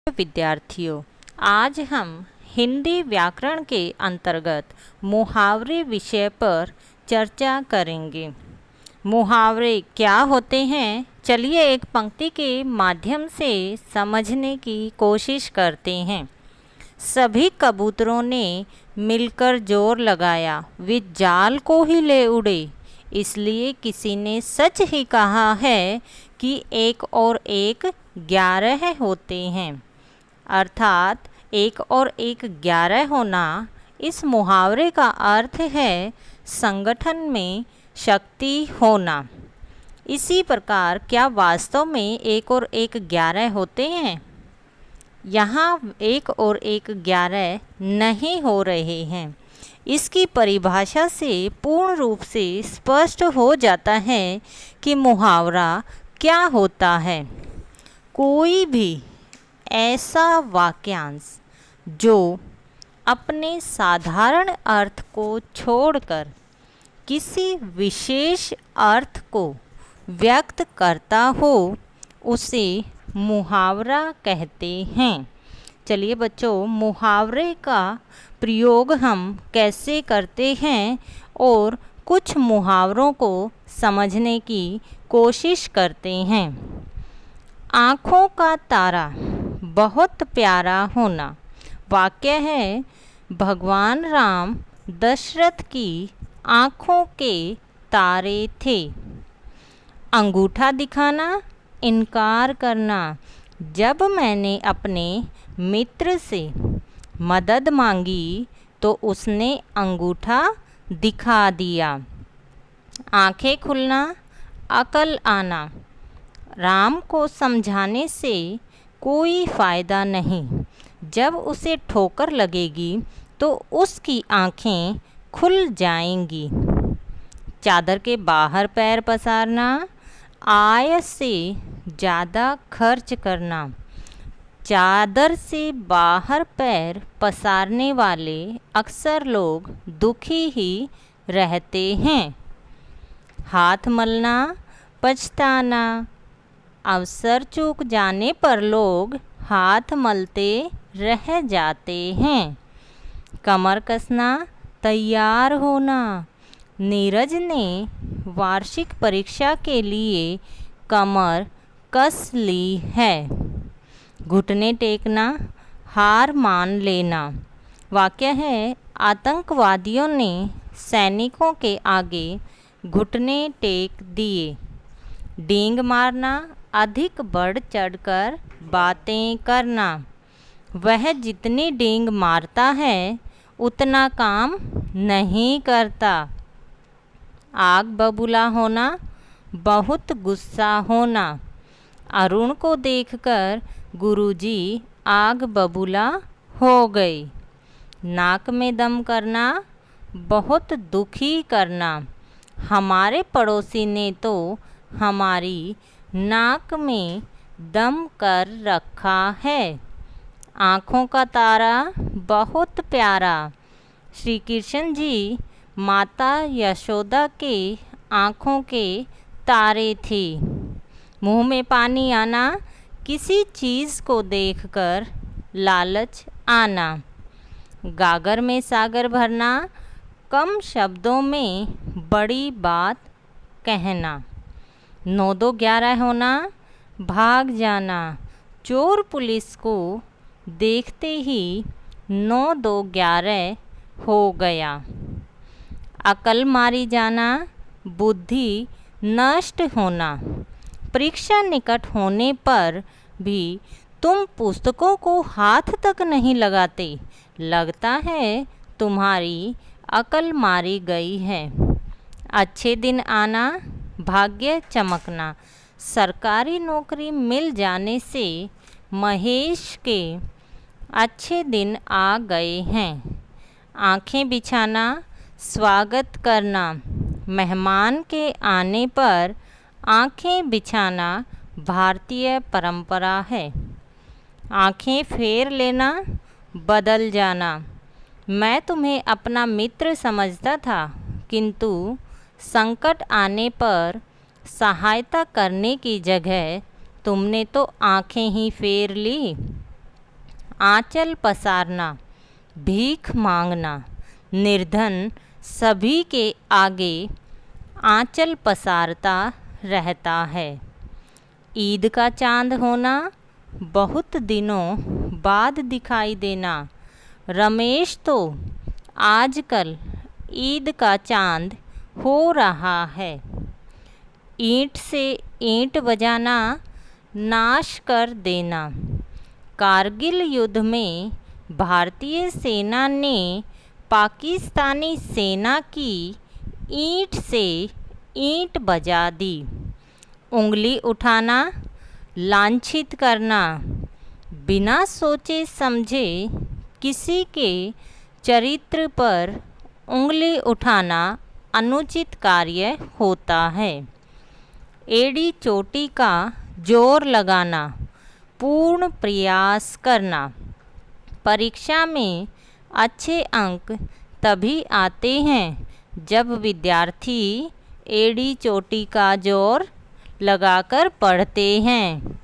विद्यार्थियों, आज हम हिंदी व्याकरण के अंतर्गत मुहावरे विषय पर चर्चा करेंगे। मुहावरे क्या होते हैं, चलिए एक पंक्ति के माध्यम से समझने की कोशिश करते हैं। सभी कबूतरों ने मिलकर जोर लगाया, वे जाल को ही ले उड़े। इसलिए किसी ने सच ही कहा है कि 1 और 1 11 होते हैं। अर्थात 1 और 1 11 होना। इस मुहावरे का अर्थ है संगठन में शक्ति होना। इसी प्रकार क्या वास्तव में 1 और 1 11 होते हैं? यहाँ 1 और 1 11 नहीं हो रहे हैं। इसकी परिभाषा से पूर्ण रूप से स्पष्ट हो जाता है कि मुहावरा क्या होता है। कोई भी ऐसा वाक्यांश जो अपने साधारण अर्थ को छोड़कर किसी विशेष अर्थ को व्यक्त करता हो, उसे मुहावरा कहते हैं। चलिए बच्चों, मुहावरे का प्रयोग हम कैसे करते हैं और कुछ मुहावरों को समझने की कोशिश करते हैं। आँखों का तारा बहुत प्यारा होना। वाक्य है, भगवान राम दशरथ की आँखों के तारे थे। अंगूठा दिखाना, इनकार करना। जब मैंने अपने मित्र से मदद मांगी तो उसने अंगूठा दिखा दिया। आँखें खुलना, अकल आना। राम को समझाने से कोई फ़ायदा नहीं। जब उसे ठोकर लगेगी तो उसकी आँखें खुल जाएंगी। चादर के बाहर पैर पसारना, आय से ज़्यादा खर्च करना। चादर से बाहर पैर पसारने वाले अक्सर लोग दुखी ही रहते हैं। हाथ मलना, पछताना। अवसर चूक जाने पर लोग हाथ मलते रह जाते हैं। कमर कसना, तैयार होना। नीरज ने वार्षिक परीक्षा के लिए कमर कस ली है। घुटने टेकना, हार मान लेना। वाक्य है, आतंकवादियों ने सैनिकों के आगे घुटने टेक दिए। डींग मारना, अधिक बढ़ चढ़कर बातें करना। वह जितनी डींग मारता है उतना काम नहीं करता। आग बबूला होना, बहुत गुस्सा होना। अरुण को देखकर गुरुजी आग बबूला हो गई। नाक में दम करना, बहुत दुखी करना। हमारे पड़ोसी ने तो हमारी नाक में दम कर रखा है। आँखों का तारा बहुत प्यारा। श्री कृष्ण जी माता यशोदा के आँखों के तारे थे। मुंह में पानी आना, किसी चीज़ को देखकर लालच आना। गागर में सागर भरना, कम शब्दों में बड़ी बात कहना। 9 2 11 होना, भाग जाना। चोर पुलिस को देखते ही 9 2 11 हो गया। अकल मारी जाना, बुद्धि नष्ट होना। परीक्षा निकट होने पर भी तुम पुस्तकों को हाथ तक नहीं लगाते। लगता है तुम्हारी अकल मारी गई है। अच्छे दिन आना, भाग्य चमकना। सरकारी नौकरी मिल जाने से महेश के अच्छे दिन आ गए हैं। आँखें बिछाना, स्वागत करना। मेहमान के आने पर आँखें बिछाना भारतीय परंपरा है। आँखें फेर लेना, बदल जाना। मैं तुम्हें अपना मित्र समझता था, किंतु संकट आने पर सहायता करने की जगह तुमने तो आँखें ही फेर ली। आंचल पसारना, भीख मांगना, निर्धन सभी के आगे आंचल पसारता रहता है। ईद का चांद होना, बहुत दिनों बाद दिखाई देना। रमेश तो आजकल ईद का चांद हो रहा है। ईंट से ईंट बजाना, नाश कर देना। कारगिल युद्ध में भारतीय सेना ने पाकिस्तानी सेना की ईंट से ईंट बजा दी। उंगली उठाना, लांछित करना, बिना सोचे समझे किसी के चरित्र पर उंगली उठाना अनुचित कार्य होता है। एड़ी चोटी का जोर लगाना, पूर्ण प्रयास करना। परीक्षा में अच्छे अंक तभी आते हैं जब विद्यार्थी एड़ी चोटी का जोर लगाकर पढ़ते हैं।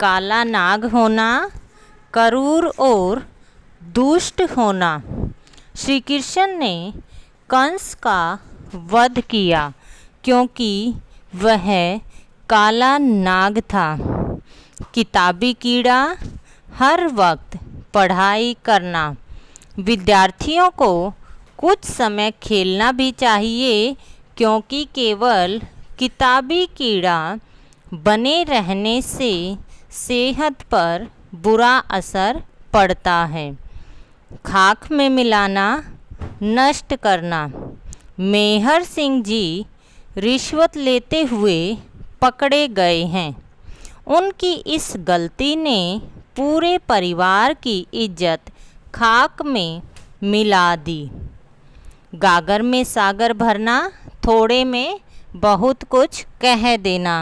काला नाग होना, क्रूर और दुष्ट होना। श्री कृष्ण ने कंस का वध किया क्योंकि वह काला नाग था। किताबी कीड़ा, हर वक्त पढ़ाई करना। विद्यार्थियों को कुछ समय खेलना भी चाहिए क्योंकि केवल किताबी कीड़ा बने रहने से सेहत पर बुरा असर पड़ता है। खाक में मिलाना, नष्ट करना। मेहर सिंह जी रिश्वत लेते हुए पकड़े गए हैं। उनकी इस गलती ने पूरे परिवार की इज्जत खाक में मिला दी। गागर में सागर भरना, थोड़े में बहुत कुछ कह देना।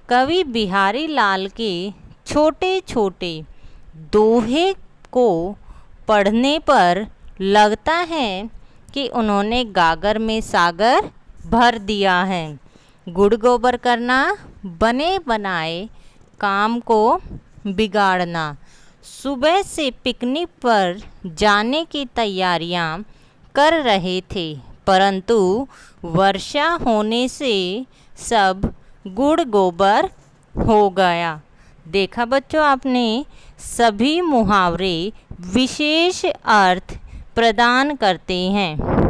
कवि बिहारी लाल के छोटे छोटे दोहे को पढ़ने पर लगता है कि उन्होंने गागर में सागर भर दिया है। गुड़ गोबर करना, बने बनाए काम को बिगाड़ना। सुबह से पिकनिक पर जाने की तैयारियां कर रहे थे, परंतु वर्षा होने से सब गुड़ गोबर हो गया। देखा बच्चों आपने, सभी मुहावरे विशेष अर्थ प्रदान करते हैं।